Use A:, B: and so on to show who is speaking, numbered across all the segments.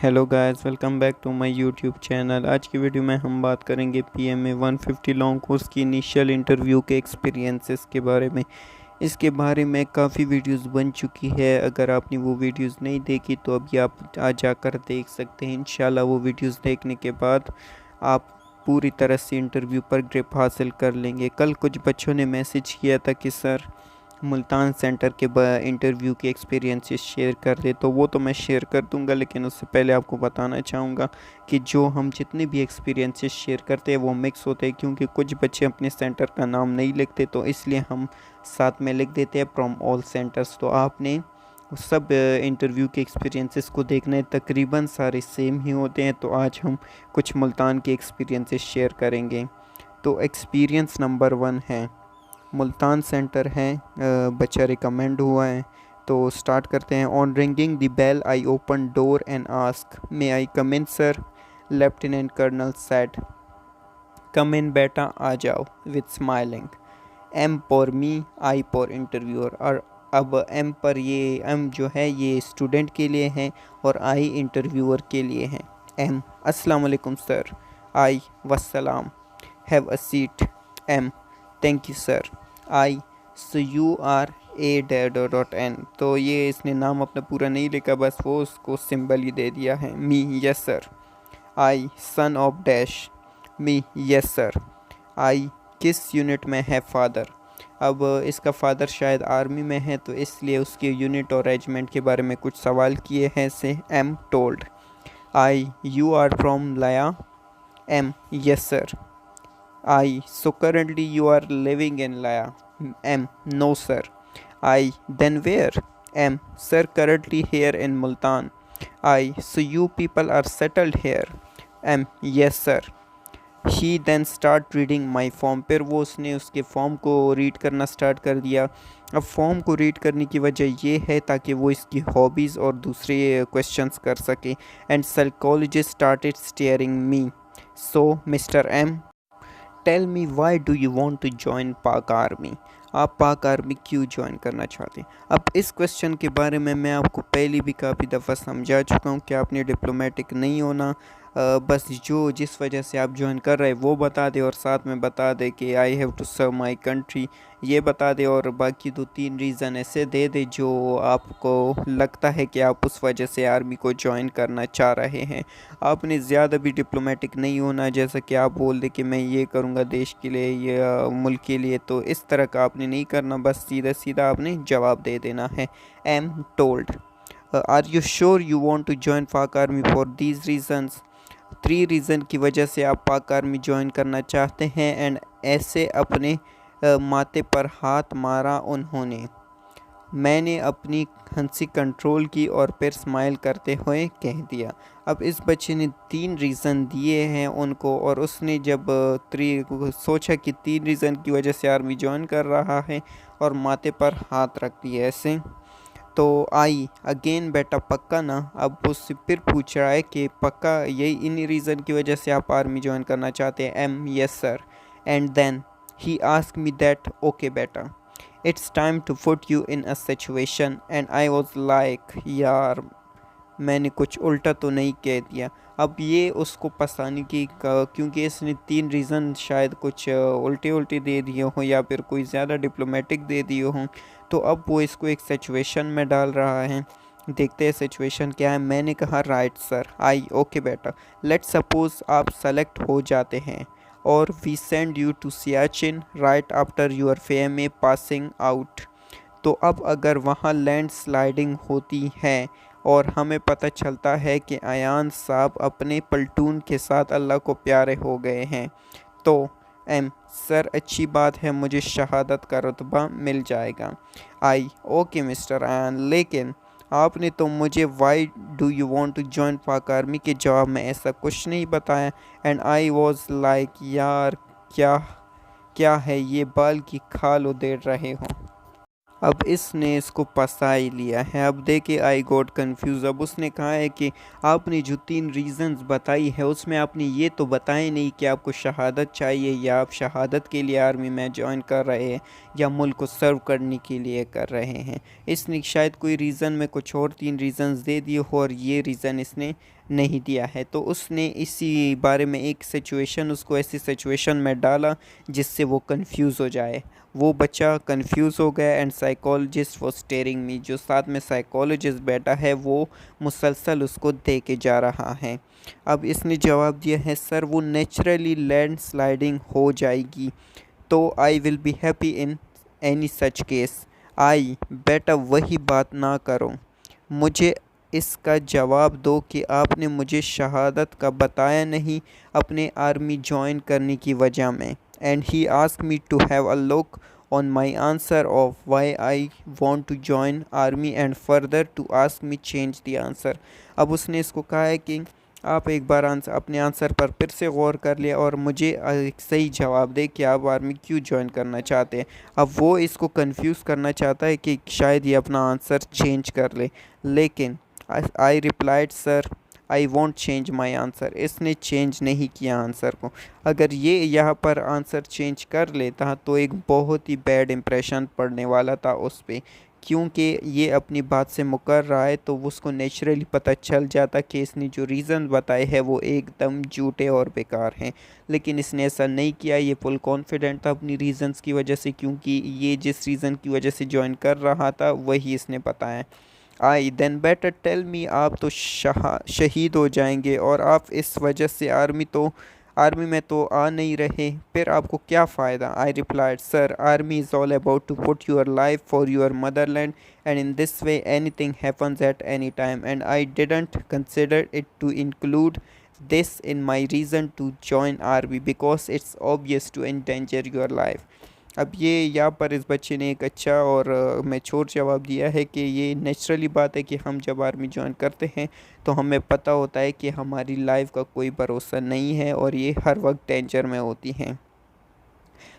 A: Hello guys, welcome back to my YouTube channel. आज की video में हम बात करेंगे पीएमए 150 लॉन्ग कोर्स की इनिशियल इंटरव्यू के एक्सपीरियंसेस के बारे में। इसके बारे में काफ़ी वीडियोस बन चुकी है। अगर आपने वो वीडियोस नहीं देखी तो अभी आप आ जाकर देख सकते हैं। इंशाल्लाह वो वीडियोस देखने के बाद आप पूरी तरह से इंटरव्यू पर ग्रिप हासिल कर लेंगे। कल कुछ बच्चों ने मैसेज किया था कि सर मुल्तान सेंटर के इंटरव्यू के एक्सपीरियंसेस शेयर कर दे, तो वो तो मैं शेयर कर दूंगा, लेकिन उससे पहले आपको बताना चाहूँगा कि जो हम जितने भी एक्सपीरियंसेस शेयर करते हैं वो मिक्स होते हैं, क्योंकि कुछ बच्चे अपने सेंटर का नाम नहीं लिखते, तो इसलिए हम साथ में लिख देते हैं फ्रॉम ऑल सेंटर्स। तो आपने सब इंटरव्यू के एक्सपीरियंसेस को देखना है, तकरीबन सारे सेम ही होते हैं। तो आज हम कुछ मुल्तान के एक्सपीरियंसेस शेयर करेंगे। तो एक्सपीरियंस नंबर 1 है, मुल्तान सेंटर है, बच्चा रिकमेंड हुआ है। तो स्टार्ट करते हैं। On ringing the bell I open door and ask may I come in sir. Lieutenant colonel said come in बेटा, आ जाओ with smiling. M for me, I for interviewer. और अब एम पर ये एम जो है ये स्टूडेंट के लिए है और आई इंटरव्यूअर के लिए है। एम अस्सलाम वालेकुम सर। आई वस्सलाम। Have a seat. M thank you sir. I so you are A dot N. तो ये इसने नाम अपना पूरा नहीं लिखा, बस वो उसको सिंबल ही दे दिया है। Me yes sir. I son of dash. Me yes sir. I किस यूनिट में है फादर। अब इसका फादर शायद आर्मी में है, तो इसलिए उसके यूनिट और रेजिमेंट के बारे में कुछ सवाल किए हैं से। M told. I you are from लया। M yes sir. I. So currently you are living in Laya. M. No sir. I. Then where? M. Sir, currently here in Multan. I. So you people are settled here. M. Yes sir. He then start reading my form. फिर वो उसने उसके form को read करना start कर दिया। अब form को रीड करने की वजह ये है ताकि वो इसकी हॉबीज़ और दूसरे क्वेश्चंस कर सके। And psychologist started staring me. So mister M, tell me why do you want to join Pak army. आप पाक आर्मी क्यों ज्वाइन करना चाहते हैं। अब इस क्वेश्चन के बारे में मैं आपको पहले भी काफ़ी दफ़ा समझा चुका हूँ कि आपने डिप्लोमेटिक नहीं होना। बस जो जिस वजह से आप ज्वाइन कर रहे हैं वो बता दे और साथ में बता दे कि I have to serve my country, ये बता दे, और बाकी 2-3 रीज़न ऐसे दे दे जो आपको लगता है कि आप उस वजह से आर्मी को ज्वाइन करना चाह रहे हैं। आपने ज़्यादा भी डिप्लोमेटिक नहीं होना, जैसा कि आप बोल दे कि मैं ये करूँगा देश के लिए या मुल्क के लिए, तो इस तरह का आपने नहीं करना। बस सीधा सीधा आपने जवाब दे देना है। M told are you sure you want to join Pak army for these reasons. 3 reason की वजह से आप पाक आर्मी ज्वाइन करना चाहते हैं। एंड ऐसे अपने माथे पर हाथ मारा उन्होंने। मैंने अपनी हंसी कंट्रोल की और फिर स्माइल करते हुए कह दिया। अब इस बच्चे ने 3 रीज़न दिए हैं उनको, और उसने जब सोचा कि 3 रीज़न की वजह से आर्मी ज्वाइन कर रहा है और माथे पर हाथ रख दिए ऐसे, तो आई अगेन बेटा पक्का ना। अब उससे फिर पूछ रहा है कि पक्का यही इन्हीं रीज़न की वजह से आप आर्मी ज्वाइन करना चाहते हैं। M yes sir. And then he ask me that okay बेटा it's time to put you in a situation. And I was like यार मैंने कुछ उल्टा तो नहीं कह दिया। अब ये उसको पछताने की क्योंकि इसने 3 रीज़न शायद कुछ उल्टे उल्टे दे दिए हों या फिर कोई ज़्यादा डिप्लोमेटिक दे दिए हों, तो अब वो इसको एक सिचुएशन में डाल रहा है। देखते हैं सिचुएशन क्या है। मैंने कहा राइट सर। आई ओके बेटा, लेट सपोज आप सेलेक्ट हो जाते हैं और we send you to Siachen right after your fame passing out. तो अब अगर वहाँ लैंड स्लाइडिंग होती है और हमें पता चलता है कि अयान साहब अपने पल्टून के साथ अल्लाह को प्यारे हो गए हैं, तो एम सर अच्छी बात है, मुझे शहादत का रुतबा मिल जाएगा। आई ओके मिस्टर अयान, लेकिन आपने तो मुझे why do you want to join Pak army के जवाब में ऐसा कुछ नहीं बताया। एंड आई वॉज लाइक यार क्या क्या है ये, बाल की खाल उधेड़ रहे हो। अब इसने इसको फंसा ही लिया है। अब देखिए आई गॉट कंफ्यूज। अब उसने कहा है कि आपने जो 3 रीज़न्स बताई है उसमें आपने ये तो बताया नहीं कि आपको शहादत चाहिए या आप शहादत के लिए आर्मी में ज्वाइन कर रहे हैं या मुल्क को सर्व करने के लिए कर रहे हैं। इसने शायद कोई रीज़न में कुछ और 3 रीज़न्स दे दिए हो और ये रीज़न इसने नहीं दिया है। तो उसने इसी बारे में एक सिचुएशन, उसको ऐसी सिचुएशन में डाला जिससे वो कंफ्यूज हो जाए। वो बच्चा कंफ्यूज हो गया एंड साइकोलॉजिस्ट वॉज स्टेयरिंग मी। जो साथ में साइकोलॉजिस्ट बैठा है वो मुसलसल उसको देखे जा रहा है। अब इसने जवाब दिया है सर वो नेचुरली लैंड स्लाइडिंग हो जाएगी तो I will be happy in any such case. I बेटा वही बात ना करो, मुझे इसका जवाब दो कि आपने मुझे शहादत का बताया नहीं अपने आर्मी ज्वाइन करने की वजह में। And he ask me to have a look on my answer of why I want to join army and further to ask me change the answer। अब उसने इसको कहा है कि आप एक बार अपने आंसर पर फिर से गौर कर लिया और मुझे एक सही जवाब दे कि आप आर्मी क्यों ज्वाइन करना चाहते हैं। अब वो इसको कंफ्यूज करना चाहता है कि शायद ये अपना आंसर चेंज कर ले, लेकिन आई replied sir I want change my answer. इसने चेंज नहीं किया आंसर को। अगर ये यहाँ पर आंसर चेंज कर लेता तो एक बहुत ही बैड इम्प्रेशन पड़ने वाला था उस पर, क्योंकि ये अपनी बात से मुकर रहा है तो उसको नेचुरली पता चल जाता कि इसने जो रीज़न बताए हैं वो एकदम झूठे और बेकार हैं। लेकिन इसने ऐसा नहीं किया। ये फुल कॉन्फिडेंट था अपनी रीज़न्स की वजह से, क्योंकि ये जिस रीज़न की वजह से ज्वाइन कर रहा था वही इसने बताया। आई देन बेटर टेल मी, आप तो शहीद हो जाएंगे और आप इस वजह से आर्मी में तो आ नहीं रहे, फिर आपको क्या फ़ायदा। I replied sir army is all about to put your life for your motherland and in this way anything happens at any time and I didn't consider it to include this in my reason to join army because it's obvious to endanger your life. अब ये यहाँ पर इस बच्चे ने एक अच्छा और मैच्योर जवाब दिया है कि ये नेचुरली बात है कि हम जब आर्मी ज्वाइन करते हैं तो हमें पता होता है कि हमारी लाइफ का कोई भरोसा नहीं है और ये हर वक्त डेंजर में होती हैं।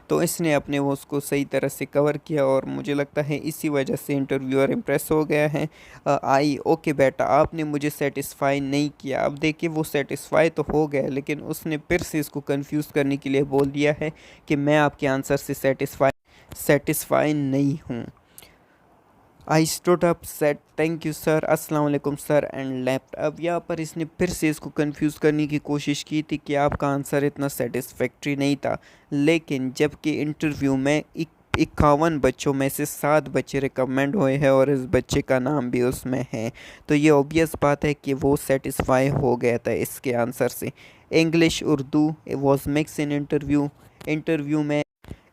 A: तो इसने अपने वो उसको सही तरह से कवर किया और मुझे लगता है इसी वजह से इंटरव्यूअर इम्प्रेस हो गया है। आई ओके बेटा आपने मुझे सेटिस्फाई नहीं किया। अब देखिए वो सेटिस्फाई तो हो गया लेकिन उसने फिर से इसको कंफ्यूज करने के लिए बोल दिया है कि मैं आपके आंसर से सेटिस्फाई नहीं हूँ। I stood up set thank you sir अस्सलाम वालेकुम सर एंड लेफ्ट। अब यहाँ पर इसने फिर से इसको कंफ्यूज करने की कोशिश की थी कि आपका आंसर इतना सेटिस्फैक्ट्री नहीं था, लेकिन जबकि इंटरव्यू में 51 बच्चों में से 7 बच्चे रिकमेंड हुए हैं और इस बच्चे का नाम भी उसमें है, तो ये ऑब्वियस बात है कि वो सेटिस्फाई हो गया था इसके आंसर से। English Urdu was mix in interview में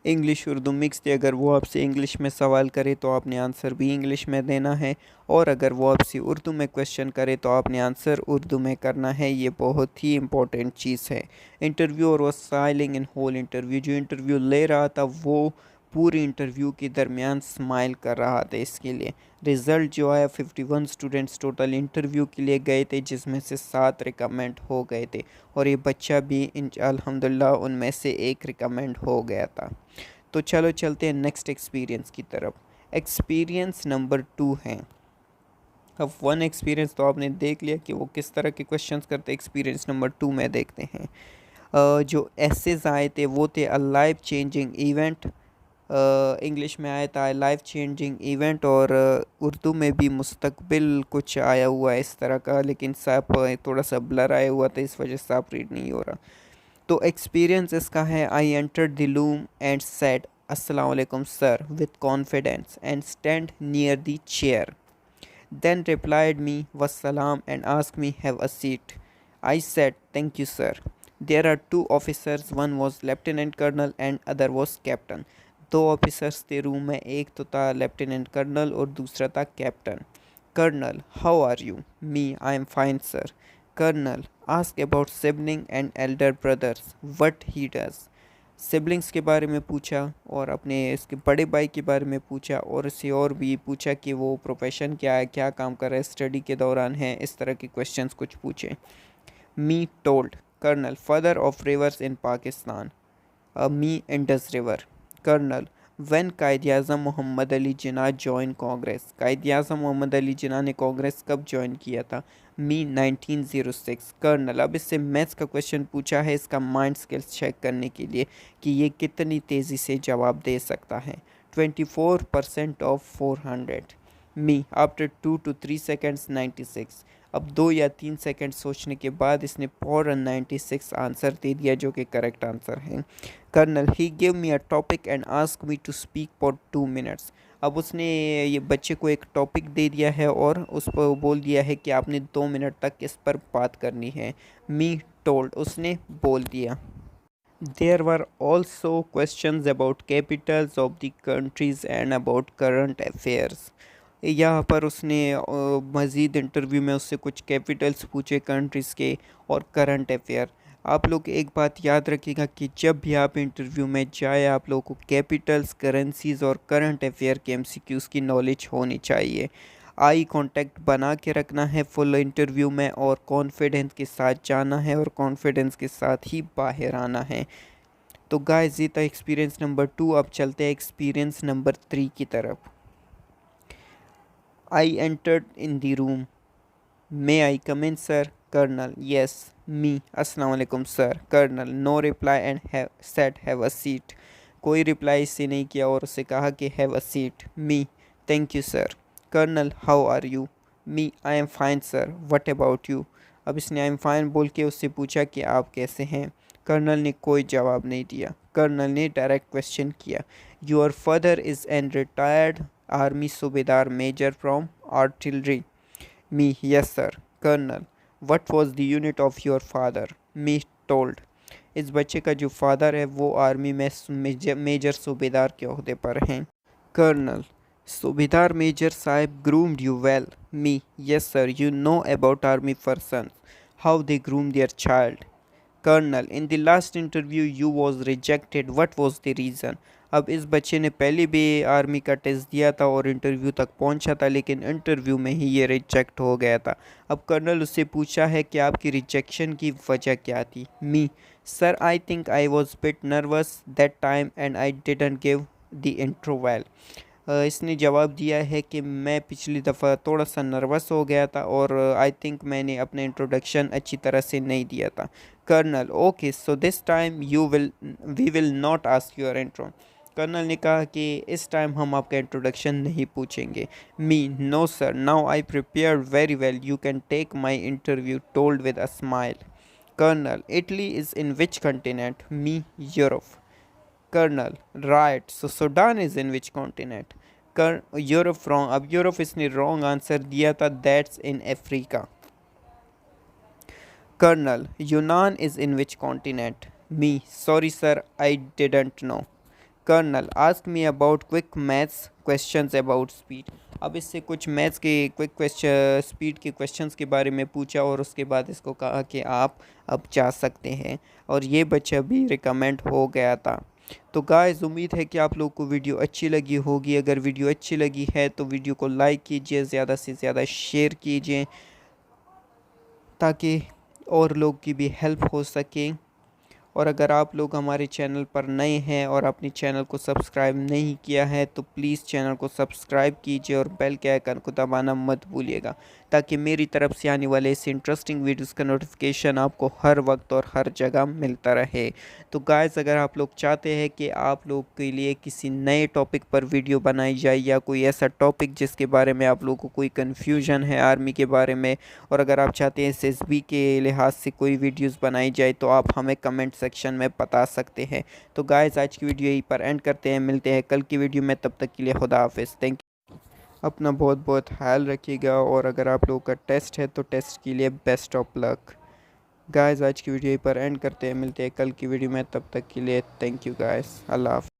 A: इंग्लिश उर्दू मिक्स थी। अगर वो आपसे इंग्लिश में सवाल करे तो आपने आंसर भी इंग्लिश में देना है और अगर वो आपसे उर्दू में क्वेश्चन करे तो आपने आंसर उर्दू में करना है। ये बहुत ही इम्पोर्टेंट चीज़ है। इंटरव्यू और वो स्माइलिंग इन होल इंटरव्यू, जो इंटरव्यू ले रहा था वो पूरी इंटरव्यू के दरमियान स्माइल कर रहा था। इसके लिए रिज़ल्ट जो आया 51 स्टूडेंट्स टोटल इंटरव्यू के लिए गए थे जिसमें से 7 रिकमेंड हो गए थे और ये बच्चा भी अल्हम्दुलिल्लाह उनमें से एक रिकमेंड हो गया था। तो चलो चलते हैं नेक्स्ट एक्सपीरियंस की तरफ। एक्सपीरियंस नंबर 2 है। अब 1 एक्सपीरियंस तो आपने देख लिया कि वो किस तरह के क्वेश्चंस करते। एक्सपीरियंस नंबर 2 में देखते हैं। जो एसेज आए थे वो थे a life changing event, English में आया था लाइफ चेंजिंग इवेंट और उर्दू में भी मुस्तकबिल कुछ आया हुआ है इस तरह का, लेकिन साफ थोड़ा सा ब्लर आया हुआ था इस वजह से साफ रीड नहीं हो रहा। तो एक्सपीरियंस इसका है I entered the room and said अस्सलाम वालेकुम sir with confidence and stand near the chair, then replied me वस्सलाम and ask me have a seat. I said thank you sir. There are 2 officers, one was lieutenant colonel and other was captain. 2 officers थे room में, एक तो था lieutenant colonel और दूसरा था captain. Colonel how are you? Me I am fine sir. Colonel ask about sibling and elder brothers what he does. Siblings के बारे में पूछा और अपने इसके बड़े भाई के बारे में पूछा और इससे और भी पूछा कि वो प्रोफेशन क्या है, क्या काम कर रहा है, स्टडी के दौरान है, इस तरह के क्वेश्चंस कुछ पूछे। Me told colonel father of rivers in Pakistan, me Indus river. Colonel when Quaid-e-Azam Mohammad Ali Jinnah join Congress, Quaid-e-Azam Mohammad Ali Jinnah ने कांग्रेस कब ज्वाइन किया था? मी 1906। कर्नल, अब इससे मैथ्स का क्वेश्चन पूछा है, इसका माइंड स्किल्स चेक करने के लिए कि ये कितनी तेज़ी से जवाब दे सकता है। 24% of 400। Me, after 2 to 3 seconds 96। अब 2 या 3 सेकंड सोचने के बाद इसने फ़ौरन 96 आंसर दे दिया, जो कि करेक्ट आंसर है। Colonel, he give me a topic and ask me to speak for 2 minutes। अब उसने ये बच्चे को एक टॉपिक दे दिया है और उस पर बोल दिया है कि आपने 2 मिनट तक इस पर बात करनी है। मी टोल्ड, उसने बोल दिया। There were also questions about capitals of the countries and about current affairs। यहाँ पर उसने मज़ीद इंटरव्यू में उससे कुछ कैपिटल्स पूछे कंट्रीज़ के और करंट अफेयर। आप लोग एक बात याद रखिएगा कि जब भी आप इंटरव्यू में जाए, आप लोगों को कैपिटल्स, करेंसीज़ और करंट अफेयर के एमसीक्यूज़ की नॉलेज होनी चाहिए। आई कांटेक्ट बना के रखना है फुल इंटरव्यू में और कॉन्फिडेंस के साथ जाना है और कॉन्फिडेंस के साथ ही बाहर आना है। तो गाइस, ये था एक्सपीरियंस नंबर 2। अब चलते हैं एक्सपीरियंस नंबर 3 की तरफ। I entered in the room. May I come in, sir? Colonel, yes. Me, अस्सलाम वालेकुम sir. Colonel, no reply and said have a seat। कोई रिप्लाई इससे नहीं किया और उससे कहा कि have a seat। Me, thank you sir। Colonel, how are you? Me, I am fine sir। What about you? अब इसने आई एम फाइन बोल के उससे पूछा कि आप कैसे हैं। कर्नल ने कोई जवाब नहीं दिया। कर्नल ने डायरेक्ट क्वेश्चन किया, your father is an retired army subedar major from artillery. Me, yes sir. Colonel, what was the unit of your father? Me told, इस बच्चे का जो फादर है वो आर्मी में मेजर सूबेदार के ओहदे पर हैं। कर्नल, सूबेदार मेजर साहब groomed you well? Me, yes sir, you know about army person how they groom their child. Colonel, in the last interview you was rejected, what was the reason? अब इस बच्चे ने पहले भी आर्मी का test दिया था और इंटरव्यू तक पहुंचा था, लेकिन इंटरव्यू में ही ये रिजेक्ट हो गया था। अब कर्नल उससे पूछा है कि आपकी रिजेक्शन की वजह क्या थी। Me, sir, I think I was bit nervous that time and I didn't give the intro well. इसने जवाब दिया है कि मैं पिछली दफ़ा थोड़ा सा नर्वस हो गया था और आई थिंक मैंने अपने इंट्रोडक्शन अच्छी तरह से नहीं दिया था। Colonel, okay, so this time we will not ask your intro. Colonel ने कहा कि इस टाइम हम आपका इंट्रोडक्शन नहीं पूछेंगे। Me, no sir, now I prepare very well, you can take my interview, told with a smile. Colonel, Italy is in which continent? Me, Europe. Colonel, right, so Sudan is in which continent? Europe wrong. अब Europe इसने wrong answer दिया था, that's in Africa. Colonel, यूनान is in which continent? Me, sorry sir, I didn't know. Colonel, ask me about quick maths questions about speed. अब इससे कुछ maths के quick question, speed के क्वेश्चंस के बारे में पूछा और उसके बाद इसको कहा कि आप अब जा सकते हैं, और ये बच्चा भी रिकमेंड हो गया था। तो गाइस, उम्मीद है कि आप लोग को वीडियो अच्छी लगी होगी। अगर वीडियो अच्छी लगी है तो वीडियो को लाइक कीजिए, ज़्यादा से ज़्यादा शेयर कीजिए ताकि और लोग की भी हेल्प हो सके। और अगर आप लोग हमारे चैनल पर नए हैं और अपने चैनल को सब्सक्राइब नहीं किया है तो प्लीज़ चैनल को सब्सक्राइब कीजिए और बेल के आइकन को दबाना मत भूलिएगा, ताकि मेरी तरफ से आने वाले इस इंटरेस्टिंग वीडियोस का नोटिफिकेशन आपको हर वक्त और हर जगह मिलता रहे। तो गाइस, अगर आप लोग चाहते हैं कि आप लोग के लिए किसी नए टॉपिक पर वीडियो बनाई जाए या कोई ऐसा टॉपिक जिसके बारे में आप लोगों को कोई कन्फ्यूजन है आर्मी के बारे में, और अगर आप चाहते हैं SSB के लिहाज से कोई वीडियोज़ बनाई जाए तो आप हमें कमेंट सेक्शन में बता सकते हैं। तो गाइस, आज की वीडियो यहीं पर एंड करते हैं, मिलते हैं कल की वीडियो में, तब तक के लिए खुदा हाफिज़, थैंक यू। अपना बहुत बहुत ख्याल रखिएगा, और अगर आप लोगों का टेस्ट है तो टेस्ट के लिए बेस्ट ऑफ लक। गाइस, आज की वीडियो यहीं पर एंड करते हैं, मिलते हैं कल की वीडियो में, तब तक के लिए थैंक यू गाइस, अल्लाह हाफ़िज़।